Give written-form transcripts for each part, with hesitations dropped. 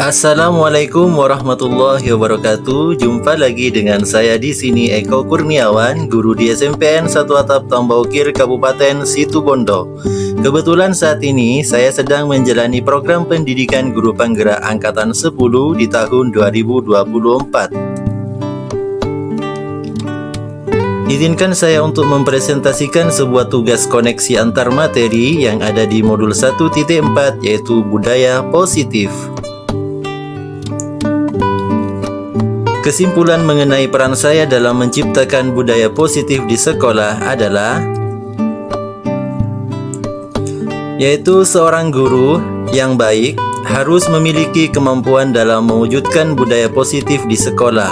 Assalamualaikum warahmatullahi wabarakatuh. Jumpa lagi dengan saya di sini, Eko Kurniawan, guru di SMPN 1 Atap Tambaukir, Kabupaten Situbondo. Kebetulan saat ini saya sedang menjalani program pendidikan guru penggerak angkatan 10 di tahun 2024. Izinkan saya untuk mempresentasikan sebuah tugas koneksi antar materi yang ada di modul 1.4, yaitu budaya positif. Kesimpulan mengenai peran saya dalam menciptakan budaya positif di sekolah adalah yaitu seorang guru yang baik harus memiliki kemampuan dalam mewujudkan budaya positif di sekolah.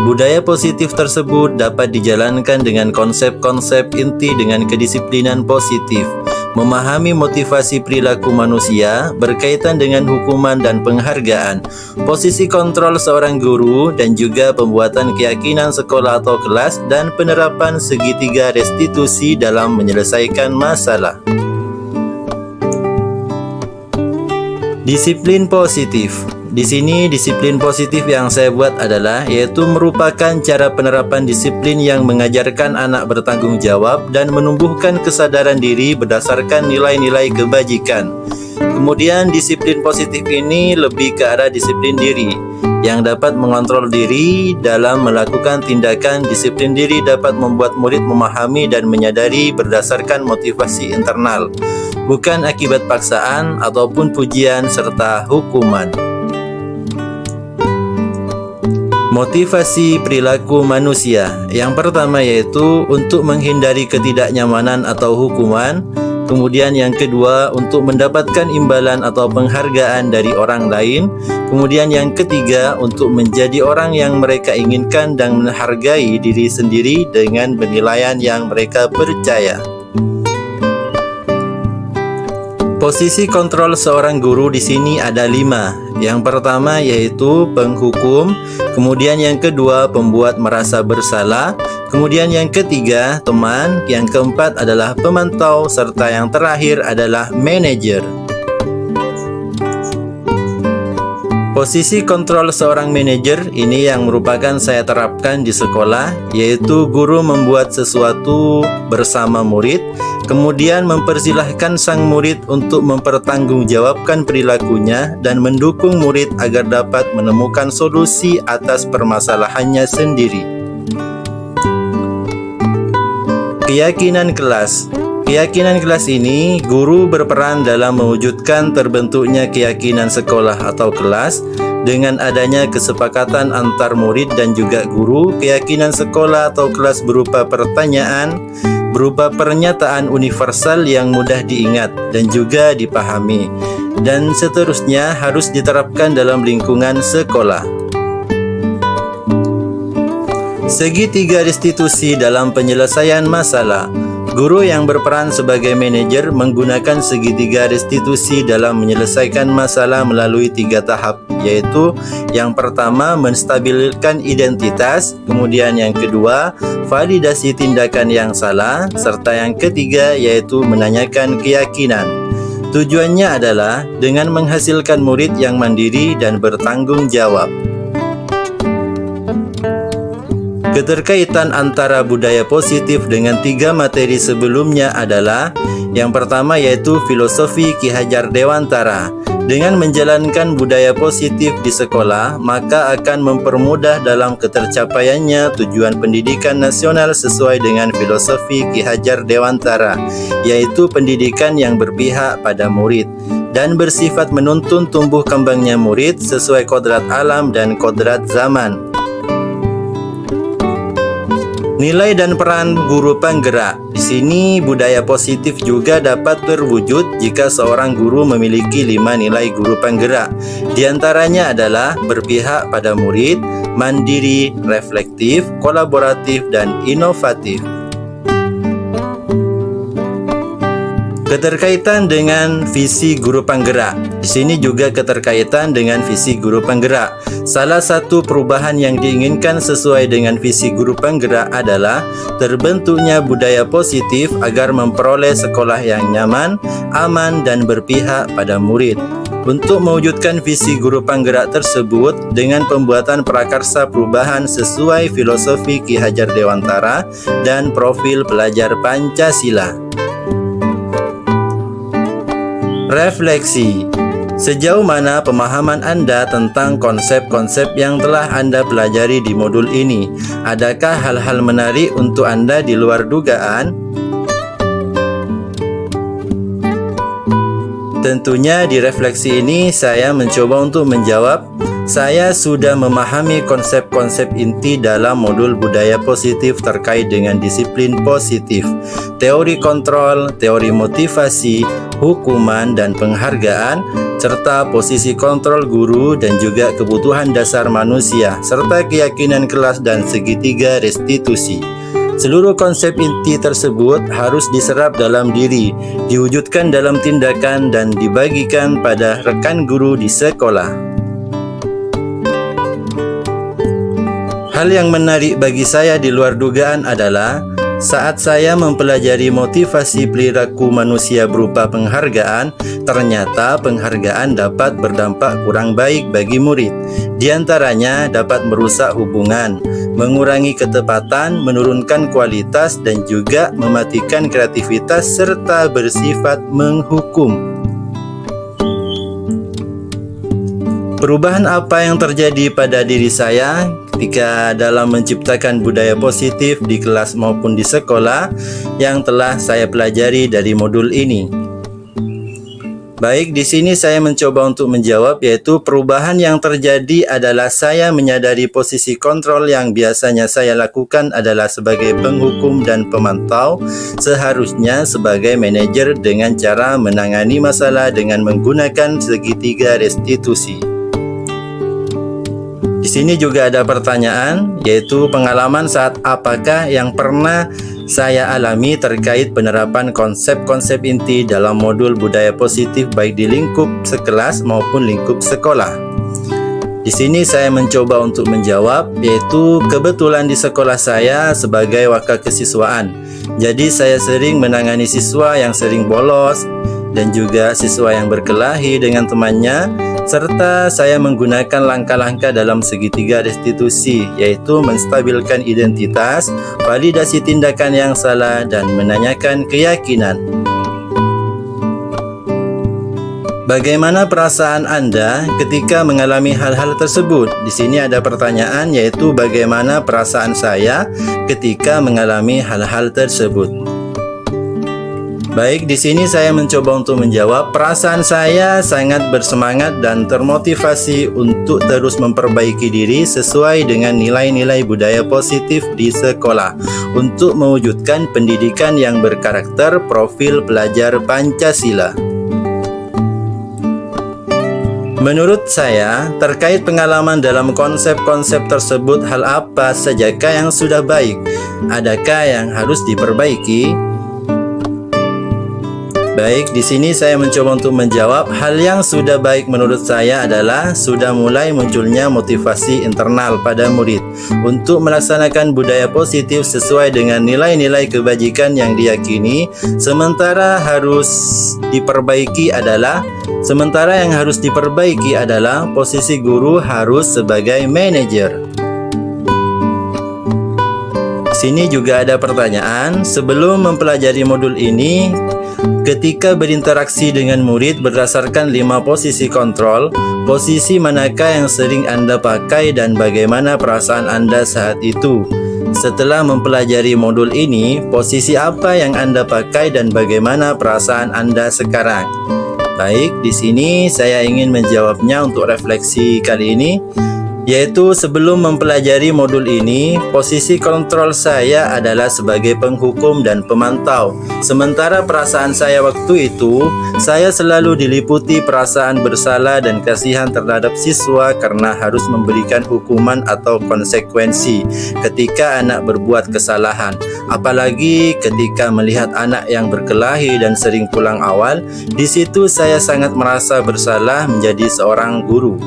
Budaya positif tersebut dapat dijalankan dengan konsep-konsep inti dengan kedisiplinan positif, memahami motivasi perilaku manusia berkaitan dengan hukuman dan penghargaan, posisi kontrol seorang guru, dan juga pembuatan keyakinan sekolah atau kelas, dan penerapan segitiga restitusi dalam menyelesaikan masalah. Disiplin positif. Di sini disiplin positif yang saya buat adalah yaitu merupakan cara penerapan disiplin yang mengajarkan anak bertanggung jawab dan menumbuhkan kesadaran diri berdasarkan nilai-nilai kebajikan. Kemudian disiplin positif ini lebih ke arah disiplin diri yang dapat mengontrol diri dalam melakukan tindakan. Disiplin diri dapat membuat murid memahami dan menyadari berdasarkan motivasi internal, bukan akibat paksaan ataupun pujian serta hukuman. Motivasi perilaku manusia. Yang pertama yaitu untuk menghindari ketidaknyamanan atau hukuman. Kemudian yang kedua untuk mendapatkan imbalan atau penghargaan dari orang lain. Kemudian yang ketiga untuk menjadi orang yang mereka inginkan dan menghargai diri sendiri dengan penilaian yang mereka percaya. Posisi kontrol seorang guru di sini ada 5. Yang pertama yaitu penghukum, kemudian yang kedua pembuat merasa bersalah, kemudian yang ketiga teman, yang keempat adalah pemantau, serta yang terakhir adalah manajer. Posisi kontrol seorang manajer ini yang merupakan saya terapkan di sekolah, yaitu guru membuat sesuatu bersama murid, kemudian mempersilahkan sang murid untuk mempertanggungjawabkan perilakunya dan mendukung murid agar dapat menemukan solusi atas permasalahannya sendiri. Keyakinan kelas. Keyakinan kelas ini, guru berperan dalam mewujudkan terbentuknya keyakinan sekolah atau kelas dengan adanya kesepakatan antar murid dan juga guru. Keyakinan sekolah atau kelas berupa pertanyaan, berupa pernyataan universal yang mudah diingat dan juga dipahami, dan seterusnya harus diterapkan dalam lingkungan sekolah. Segitiga restitusi dalam penyelesaian masalah. Guru yang berperan sebagai manajer menggunakan segitiga restitusi dalam menyelesaikan masalah melalui 3 tahap, yaitu yang pertama menstabilkan identitas, kemudian yang kedua validasi tindakan yang salah, serta yang ketiga yaitu menanyakan keyakinan. Tujuannya adalah dengan menghasilkan murid yang mandiri dan bertanggung jawab. Keterkaitan antara budaya positif dengan 3 materi sebelumnya adalah yang pertama yaitu filosofi Ki Hajar Dewantara. Dengan menjalankan budaya positif di sekolah, maka akan mempermudah dalam ketercapaiannya tujuan pendidikan nasional sesuai dengan filosofi Ki Hajar Dewantara, yaitu pendidikan yang berpihak pada murid dan bersifat menuntun tumbuh kembangnya murid sesuai kodrat alam dan kodrat zaman. Nilai dan peran guru penggerak. Di sini budaya positif juga dapat terwujud jika seorang guru memiliki 5 nilai guru penggerak. Di antaranya adalah berpihak pada murid, mandiri, reflektif, kolaboratif, dan inovatif. Keterkaitan dengan visi guru penggerak. Di sini juga keterkaitan dengan visi guru penggerak. Salah satu perubahan yang diinginkan sesuai dengan visi guru penggerak adalah terbentuknya budaya positif agar memperoleh sekolah yang nyaman, aman, dan berpihak pada murid. Untuk mewujudkan visi guru penggerak tersebut dengan pembuatan prakarsa perubahan sesuai filosofi Ki Hajar Dewantara dan profil pelajar Pancasila. Refleksi. Sejauh mana pemahaman Anda tentang konsep-konsep yang telah Anda pelajari di modul ini? Adakah hal-hal menarik untuk Anda di luar dugaan? Tentunya di refleksi ini saya mencoba untuk menjawab, saya sudah memahami konsep-konsep inti dalam modul budaya positif terkait dengan disiplin positif, teori kontrol, teori motivasi, hukuman dan penghargaan, serta posisi kontrol guru dan juga kebutuhan dasar manusia, serta keyakinan kelas dan segitiga restitusi. Seluruh konsep inti tersebut harus diserap dalam diri, diwujudkan dalam tindakan dan dibagikan pada rekan guru di sekolah. Hal yang menarik bagi saya di luar dugaan adalah saat saya mempelajari motivasi perilaku manusia berupa penghargaan, ternyata penghargaan dapat berdampak kurang baik bagi murid. Di antaranya dapat merusak hubungan, mengurangi ketepatan, menurunkan kualitas, dan juga mematikan kreativitas serta bersifat menghukum. Perubahan apa yang terjadi pada diri saya ketika dalam menciptakan budaya positif di kelas maupun di sekolah yang telah saya pelajari dari modul ini? Baik, di sini saya mencoba untuk menjawab, yaitu perubahan yang terjadi adalah saya menyadari posisi kontrol yang biasanya saya lakukan adalah sebagai penghukum dan pemantau, seharusnya sebagai manajer dengan cara menangani masalah dengan menggunakan segitiga restitusi. Di sini juga ada pertanyaan, yaitu pengalaman saat apakah yang pernah saya alami terkait penerapan konsep-konsep inti dalam modul budaya positif baik di lingkup sekelas maupun lingkup sekolah. Di sini saya mencoba untuk menjawab, yaitu kebetulan di sekolah saya sebagai wakil kesiswaan. Jadi saya sering menangani siswa yang sering bolos dan juga siswa yang berkelahi dengan temannya, serta saya menggunakan langkah-langkah dalam segitiga restitusi, yaitu menstabilkan identitas, validasi tindakan yang salah, dan menanyakan keyakinan. Bagaimana perasaan Anda ketika mengalami hal-hal tersebut? Di sini ada pertanyaan, yaitu bagaimana perasaan saya ketika mengalami hal-hal tersebut. Baik, di sini saya mencoba untuk menjawab. Perasaan saya sangat bersemangat dan termotivasi untuk terus memperbaiki diri sesuai dengan nilai-nilai budaya positif di sekolah untuk mewujudkan pendidikan yang berkarakter profil pelajar Pancasila. Menurut saya, terkait pengalaman dalam konsep-konsep tersebut, hal apa sajakah yang sudah baik? Adakah yang harus diperbaiki? Baik, di sini saya mencoba untuk menjawab. Hal yang sudah baik menurut saya adalah sudah mulai munculnya motivasi internal pada murid untuk melaksanakan budaya positif sesuai dengan nilai-nilai kebajikan yang diyakini. Sementara yang harus diperbaiki adalah posisi guru harus sebagai manajer. Sini juga ada pertanyaan, sebelum mempelajari modul ini, ketika berinteraksi dengan murid berdasarkan 5 posisi kontrol, posisi manakah yang sering Anda pakai dan bagaimana perasaan Anda saat itu? Setelah mempelajari modul ini, posisi apa yang Anda pakai dan bagaimana perasaan Anda sekarang? Baik, di sini saya ingin menjawabnya untuk refleksi kali ini. Yaitu sebelum mempelajari modul ini, posisi kontrol saya adalah sebagai penghukum dan pemantau. Sementara perasaan saya waktu itu, saya selalu diliputi perasaan bersalah dan kasihan terhadap siswa karena harus memberikan hukuman atau konsekuensi ketika anak berbuat kesalahan. Apalagi ketika melihat anak yang berkelahi dan sering pulang awal, di situ saya sangat merasa bersalah menjadi seorang guru.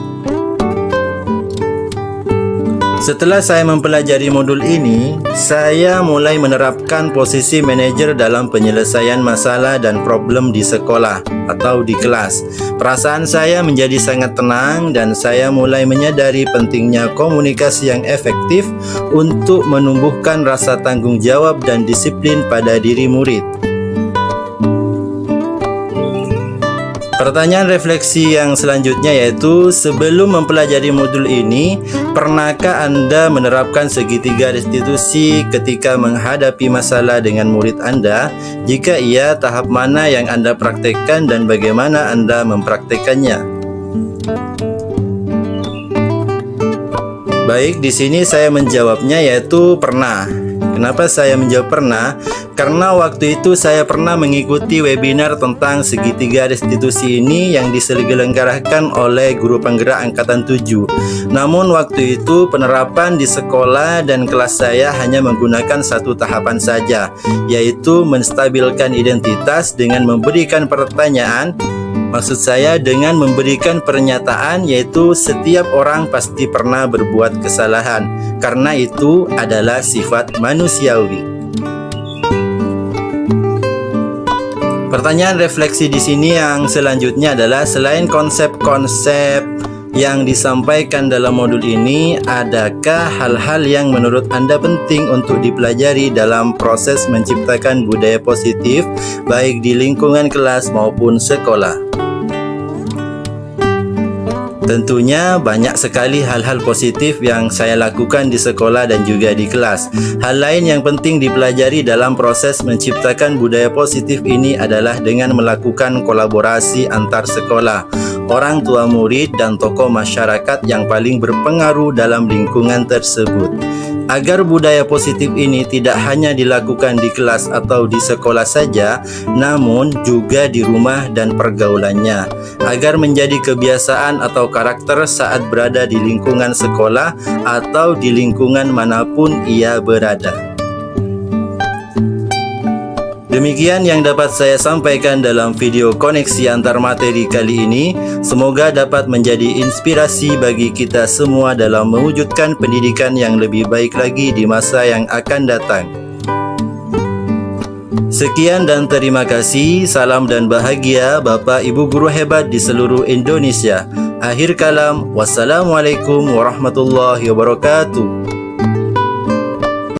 Setelah saya mempelajari modul ini, saya mulai menerapkan posisi manajer dalam penyelesaian masalah dan problem di sekolah atau di kelas. Perasaan saya menjadi sangat tenang dan saya mulai menyadari pentingnya komunikasi yang efektif untuk menumbuhkan rasa tanggung jawab dan disiplin pada diri murid. Pertanyaan refleksi yang selanjutnya yaitu, sebelum mempelajari modul ini, pernahkah Anda menerapkan segitiga restitusi ketika menghadapi masalah dengan murid Anda? Jika iya, tahap mana yang Anda praktekkan dan bagaimana Anda mempraktekannya? Baik, di sini saya menjawabnya yaitu pernah. Kenapa saya menjawab pernah? Karena waktu itu saya pernah mengikuti webinar tentang segitiga restitusi ini yang diselenggarakan oleh guru penggerak angkatan 7. Namun waktu itu penerapan di sekolah dan kelas saya hanya menggunakan satu tahapan saja, yaitu menstabilkan identitas dengan memberikan pertanyaan. Maksud saya dengan memberikan pernyataan, yaitu setiap orang pasti pernah berbuat kesalahan, karena itu adalah sifat manusiawi. Pertanyaan refleksi di sini yang selanjutnya adalah, selain konsep-konsep yang disampaikan dalam modul ini, adakah hal-hal yang menurut Anda penting untuk dipelajari dalam proses menciptakan budaya positif baik di lingkungan kelas maupun sekolah? Tentunya banyak sekali hal-hal positif yang saya lakukan di sekolah dan juga di kelas. Hal lain yang penting dipelajari dalam proses menciptakan budaya positif ini adalah dengan melakukan kolaborasi antar sekolah, orang tua murid, dan tokoh masyarakat yang paling berpengaruh dalam lingkungan tersebut. Agar budaya positif ini tidak hanya dilakukan di kelas atau di sekolah saja, namun juga di rumah dan pergaulannya, agar menjadi kebiasaan atau karakter saat berada di lingkungan sekolah atau di lingkungan manapun ia berada. Demikian yang dapat saya sampaikan dalam video koneksi antar materi kali ini. Semoga dapat menjadi inspirasi bagi kita semua dalam mewujudkan pendidikan yang lebih baik lagi di masa yang akan datang. Sekian dan terima kasih. Salam dan bahagia Bapak Ibu guru hebat di seluruh Indonesia. Akhir kalam, wassalamualaikum warahmatullahi wabarakatuh.